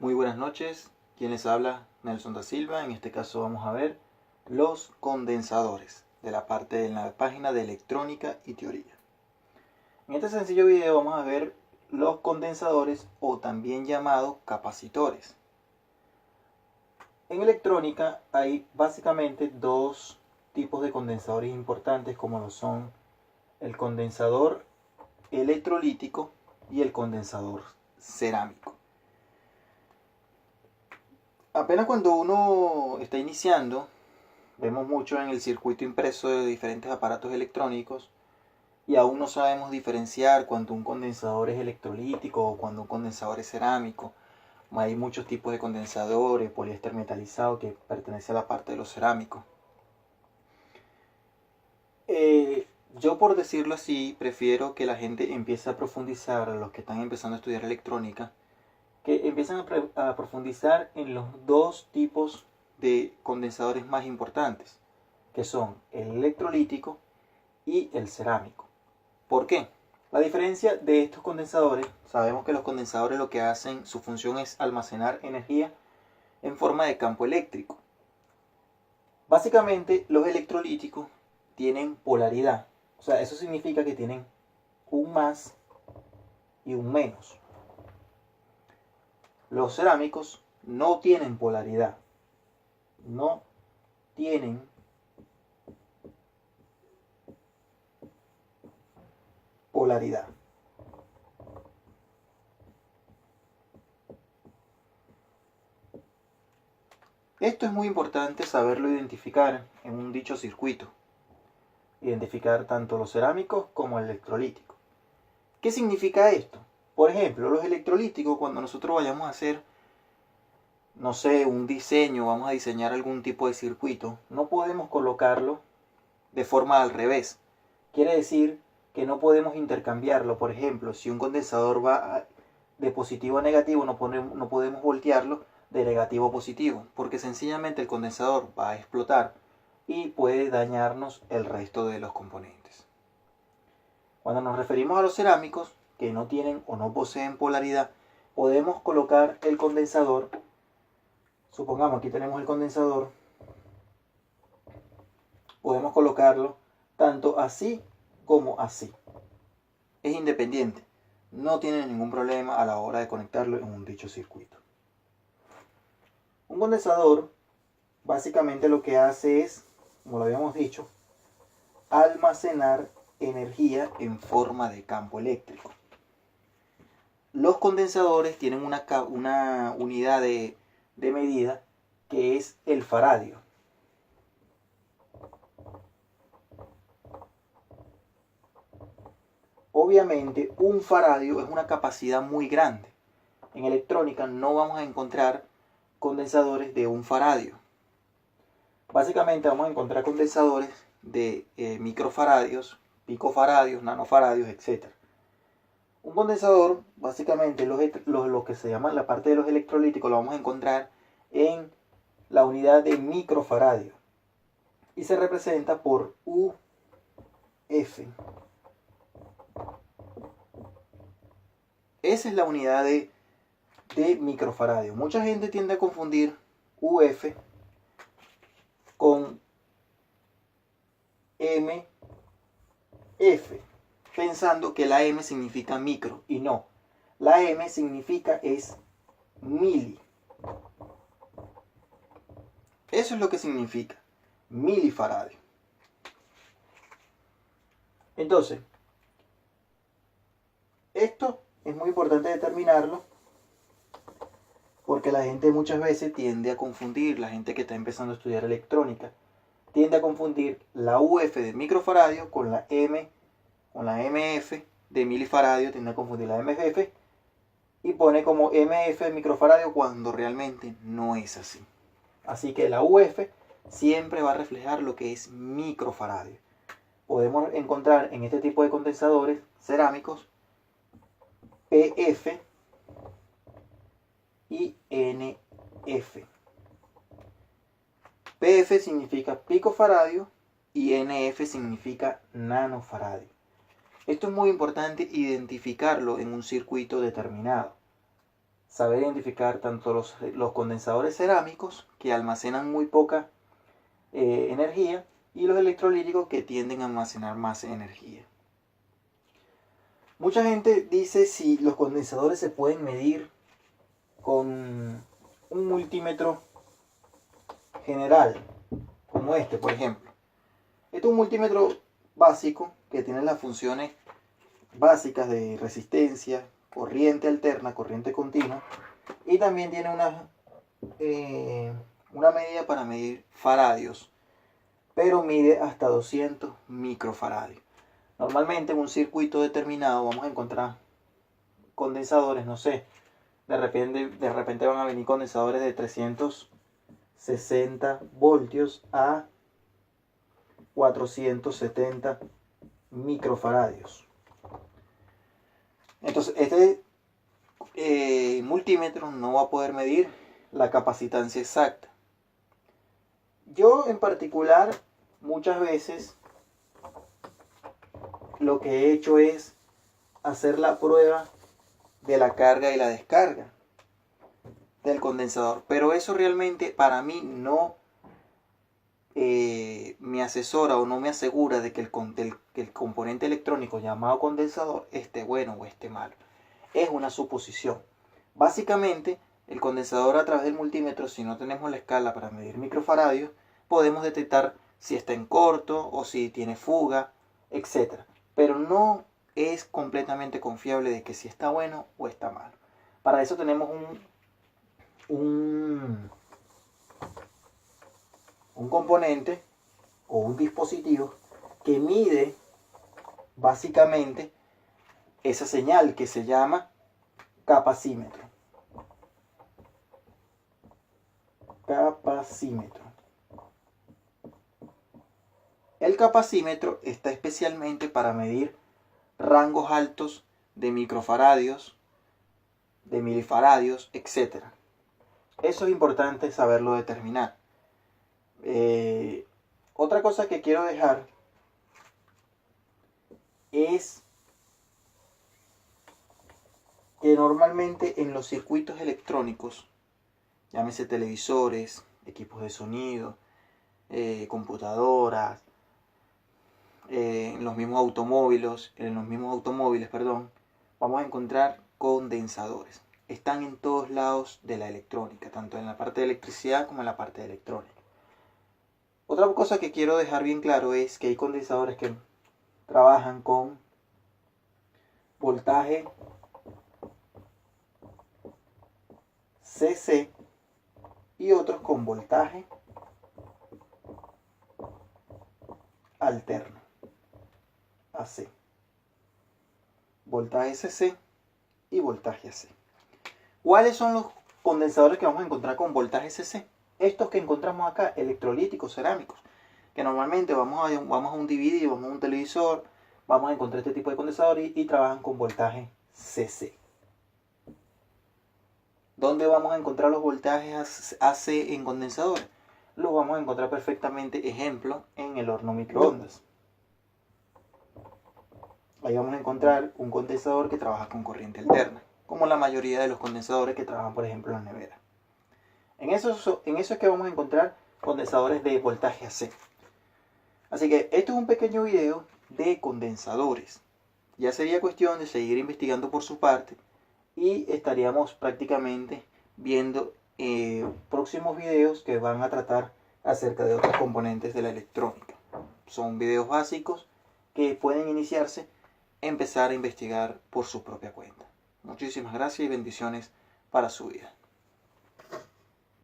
Muy buenas noches, quien les habla Nelson da Silva. En este caso vamos a ver los condensadores de la parte de la página de electrónica y teoría. En este sencillo video vamos a ver los condensadores o también llamados capacitores. En electrónica hay básicamente dos tipos de condensadores importantes, como lo son el condensador electrolítico y el condensador cerámico. Apenas cuando uno está iniciando, vemos mucho en el circuito impreso de diferentes aparatos electrónicos y aún no sabemos diferenciar cuando un condensador es electrolítico o cuando un condensador es cerámico. Hay muchos tipos de condensadores, poliéster metalizado, que pertenece a la parte de los cerámicos. Yo, por decirlo así, prefiero que la gente empiece a profundizar, a los que están empezando a estudiar electrónica, que empiezan a profundizar en los dos tipos de condensadores más importantes, que son el electrolítico y el cerámico. ¿Por qué? La diferencia de estos condensadores, sabemos que los condensadores lo que hacen, su función es almacenar energía en forma de campo eléctrico. Básicamente los electrolíticos tienen polaridad, o sea, eso significa que tienen un más y un menos. Los cerámicos no tienen polaridad, no tienen polaridad. Esto es muy importante saberlo identificar en un dicho circuito. Identificar tanto los cerámicos como el electrolítico. ¿Qué significa esto? Por ejemplo, los electrolíticos, cuando nosotros vayamos a hacer, no sé, un diseño, vamos a diseñar algún tipo de circuito, no podemos colocarlo de forma al revés. Quiere decir que no podemos intercambiarlo. Por ejemplo, si un condensador va de positivo a negativo, no podemos voltearlo de negativo a positivo, porque sencillamente el condensador va a explotar y puede dañarnos el resto de los componentes. Cuando nos referimos a los cerámicos, que no tienen o no poseen polaridad, podemos colocar el condensador. Supongamos aquí tenemos el condensador, podemos colocarlo tanto así como así. Es independiente, no tiene ningún problema a la hora de conectarlo en un dicho circuito. Un condensador básicamente lo que hace es, como lo habíamos dicho, almacenar energía en forma de campo eléctrico. Los condensadores tienen una unidad de medida que es el faradio. Obviamente un faradio es una capacidad muy grande. En electrónica no vamos a encontrar condensadores de un faradio. Básicamente vamos a encontrar condensadores de microfaradios, picofaradios, nanofaradios, etc. Un condensador, básicamente lo que se llama la parte de los electrolíticos, lo vamos a encontrar en la unidad de microfaradio y se representa por UF. Esa es la unidad de microfaradio. Mucha gente tiende a confundir UF con MF, pensando que la M significa micro, y no. La M significa es mili. Eso es lo que significa milifaradio. Entonces, esto es muy importante determinarlo porque la gente muchas veces tiende a confundir, la gente que está empezando a estudiar electrónica, tiende a confundir la UF de microfaradio con la MF de milifaradio, tiende a confundir la MF y pone como MF de microfaradio cuando realmente no es así. Así que la UF siempre va a reflejar lo que es microfaradio. Podemos encontrar en este tipo de condensadores cerámicos PF y NF. PF significa picofaradio y NF significa nanofaradio. Esto es muy importante identificarlo en un circuito determinado. saber identificar tanto los condensadores cerámicos, que almacenan muy poca energía, y los electrolíticos, que tienden a almacenar más energía. Mucha gente dice si los condensadores se pueden medir con un multímetro general, como este, por ejemplo. Este es un multímetro básico que tiene las funciones básicas de resistencia, corriente alterna, corriente continua, y también tiene una medida para medir faradios, pero mide hasta 200 microfaradios. Normalmente en un circuito determinado vamos a encontrar condensadores, no sé, de repente van a venir condensadores de 360 voltios a 470 microfaradios. Entonces este multímetro no va a poder medir la capacitancia exacta. Yo en particular muchas veces lo que he hecho es hacer la prueba de la carga y la descarga del condensador, pero eso realmente para mí no me asesora o no me asegura de que el componente electrónico llamado condensador esté bueno o esté malo. Es una suposición. Básicamente, el condensador, a través del multímetro, si no tenemos la escala para medir microfaradios, podemos detectar si está en corto o si tiene fuga, etc. Pero no es completamente confiable de que si está bueno o está malo. Para eso tenemos un componente o un dispositivo que mide básicamente esa señal, que se llama capacímetro. El capacímetro está especialmente para medir rangos altos de microfaradios, de milifaradios, etc. Eso es importante saberlo determinar. Otra cosa que quiero dejar es que normalmente en los circuitos electrónicos, llámese televisores, equipos de sonido, computadoras, en los mismos automóviles, vamos a encontrar condensadores. Están en todos lados de la electrónica, tanto en la parte de electricidad como en la parte de electrónica. Otra cosa que quiero dejar bien claro es que hay condensadores que trabajan con voltaje CC y otros con voltaje alterno, AC. Voltaje CC y voltaje AC. ¿Cuáles son los condensadores que vamos a encontrar con voltaje CC? Estos que encontramos acá, electrolíticos, cerámicos, que normalmente vamos a un DVD, vamos a un televisor, vamos a encontrar este tipo de condensadores y trabajan con voltaje CC. ¿Dónde vamos a encontrar los voltajes AC en condensadores? Los vamos a encontrar perfectamente, ejemplo, en el horno microondas. Ahí vamos a encontrar un condensador que trabaja con corriente alterna, como la mayoría de los condensadores que trabajan, por ejemplo, en la nevera. En eso es que vamos a encontrar condensadores de voltaje AC. Así que esto es un pequeño video de condensadores. Ya sería cuestión de seguir investigando por su parte y estaríamos prácticamente viendo próximos videos que van a tratar acerca de otros componentes de la electrónica. Son videos básicos que pueden iniciarse, empezar a investigar por su propia cuenta. Muchísimas gracias y bendiciones para su vida.